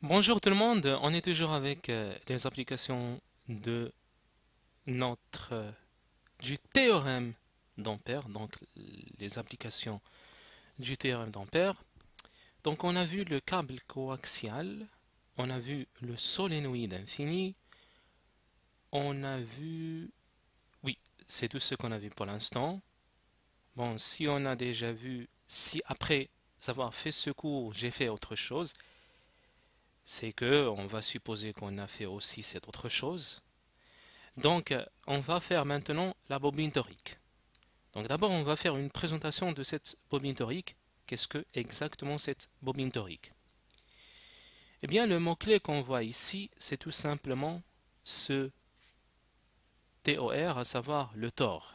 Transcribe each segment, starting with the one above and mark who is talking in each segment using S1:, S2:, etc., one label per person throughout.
S1: Bonjour tout le monde, on est toujours avec les applications de notre du théorème d'Ampère, donc les applications du théorème d'Ampère. Donc on a vu le câble coaxial, on a vu le solénoïde infini, on a vu... Oui, c'est tout ce qu'on a vu pour l'instant. Bon, si on a déjà vu, si après avoir fait ce cours, j'ai fait autre chose, c'est que on va supposer qu'on a fait aussi cette autre chose. Donc, on va faire maintenant la bobine torique. Donc, d'abord, on va faire une présentation de cette bobine torique. Qu'est-ce que exactement cette bobine torique? Eh bien, le mot-clé qu'on voit ici, c'est tout simplement ce TOR, à savoir le tore.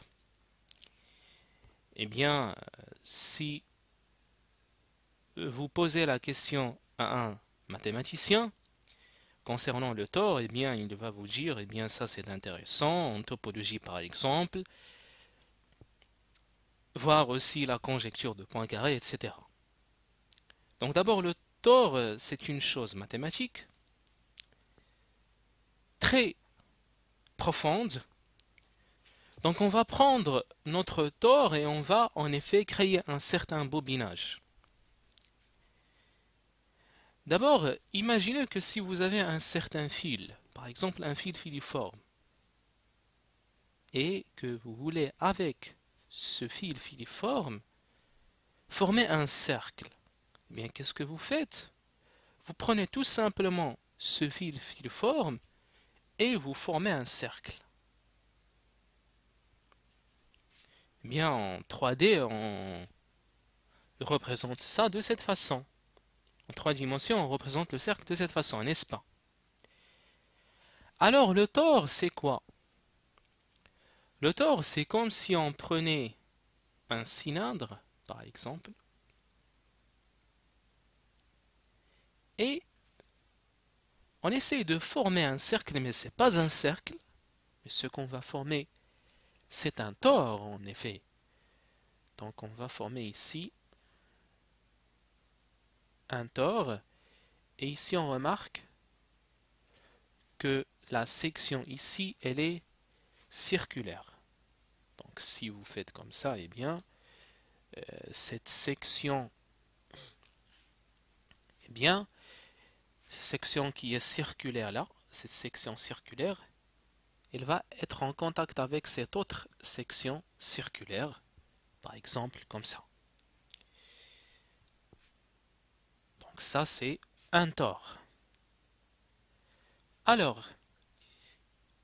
S1: Eh bien, si vous posez la question à un mathématicien concernant le tore, eh bien, il va vous dire, eh bien, ça c'est intéressant, en topologie par exemple, voir aussi la conjecture de Poincaré, etc. Donc d'abord, le tore, c'est une chose mathématique très profonde. Donc on va prendre notre tore et on va en effet créer un certain bobinage. D'abord, imaginez que si vous avez un certain fil, par exemple un fil filiforme, et que vous voulez avec ce fil filiforme former un cercle, eh bien qu'est-ce que vous faites? Vous prenez tout simplement ce fil filiforme et vous formez un cercle. Eh bien, en 3D, on représente ça de cette façon. En 3 dimensions, on représente le cercle de cette façon, n'est-ce pas? Alors, le tore, c'est quoi? Le tore, c'est comme si on prenait un cylindre, par exemple, et on essaye de former un cercle, mais ce n'est pas un cercle. Mais ce qu'on va former, c'est un tore, en effet. Donc, on va former ici un tore, et ici, on remarque que la section ici, elle est circulaire. Donc si vous faites comme ça, eh bien, cette section, eh bien, cette section qui est circulaire là, cette section circulaire, elle va être en contact avec cette autre section circulaire, par exemple comme ça. Donc ça, c'est un tore. Alors,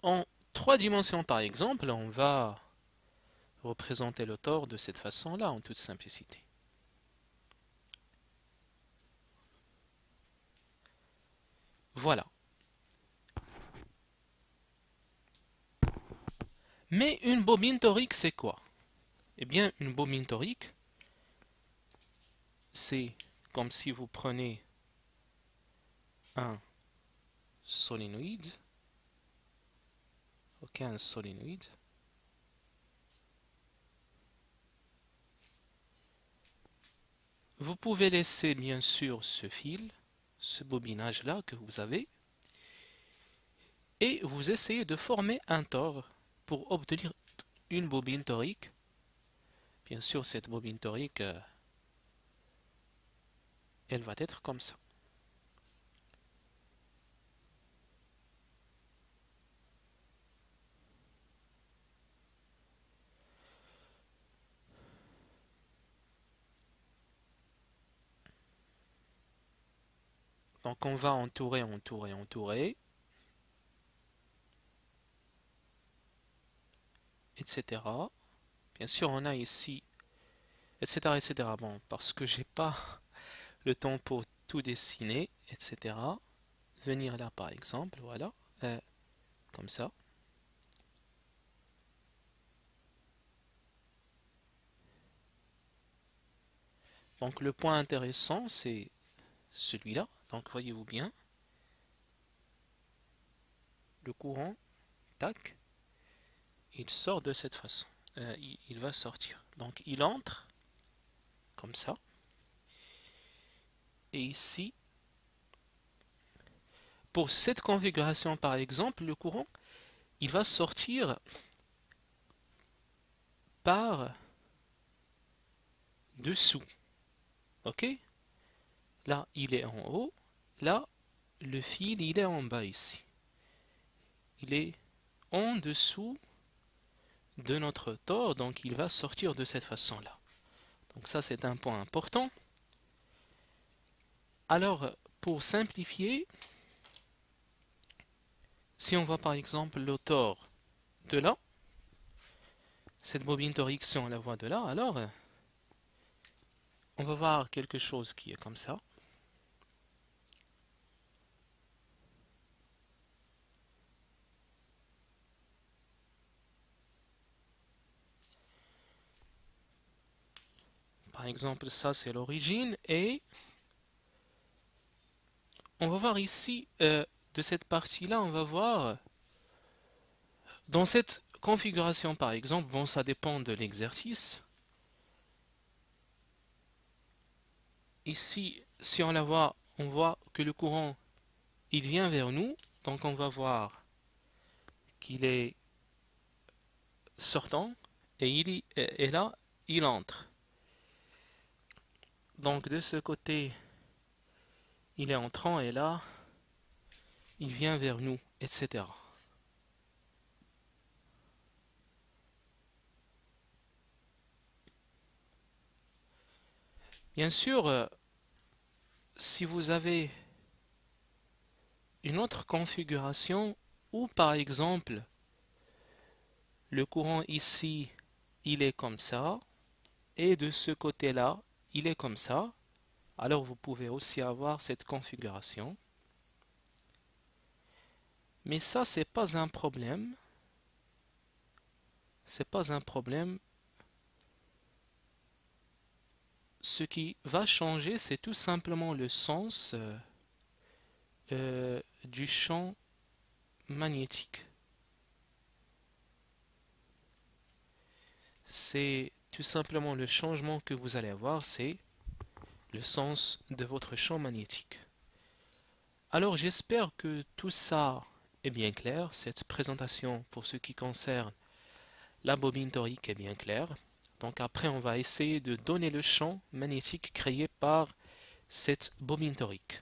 S1: en 3 dimensions par exemple, on va représenter le tore de cette façon-là, en toute simplicité. Voilà. Mais une bobine torique, c'est quoi? Eh bien, une bobine torique, c'est comme si vous prenez un solénoïde, ok, un solénoïde, vous pouvez laisser bien sûr ce fil, ce bobinage là que vous avez, et vous essayez de former un tore pour obtenir une bobine torique. Bien sûr, cette bobine torique, elle va être comme ça. Donc on va entourer, entourer, entourer, etc. Bien sûr, on a ici, etc., etc. Bon, parce que j'ai pas le temps pour tout dessiner, etc. Venir là, par exemple, voilà, comme ça. Donc le point intéressant, c'est celui-là. Donc voyez-vous bien, le courant, tac, il sort de cette façon. Il va sortir. Donc il entre, comme ça. Et ici, pour cette configuration, par exemple, le courant, il va sortir par dessous. Ok? Là, il est en haut. Là, le fil, il est en bas ici. Il est en dessous de notre tore, donc il va sortir de cette façon-là. Donc ça, c'est un point important. Alors, pour simplifier, si on voit par exemple le tore de là, cette bobine torique, si on la voit de là, alors on va voir quelque chose qui est comme ça. Par exemple, ça c'est l'origine et on va voir ici, de cette partie-là, on va voir dans cette configuration par exemple, bon ça dépend de l'exercice. Ici, si on la voit, on voit que le courant, il vient vers nous, donc on va voir qu'il est sortant et là, il entre. Donc de ce côté, il est entrant et là, il vient vers nous, etc. Bien sûr, si vous avez une autre configuration où par exemple le courant ici il est comme ça et de ce côté-là il est comme ça, alors vous pouvez aussi avoir cette configuration. Mais ça c'est pas un problème. C'est pas un problème. Ce qui va changer, c'est tout simplement le sens du champ magnétique. C'est tout simplement le changement que vous allez avoir, c'est le sens de votre champ magnétique. Alors j'espère que tout ça est bien clair. Cette présentation pour ce qui concerne la bobine torique est bien claire. Donc après on va essayer de donner le champ magnétique créé par cette bobine torique.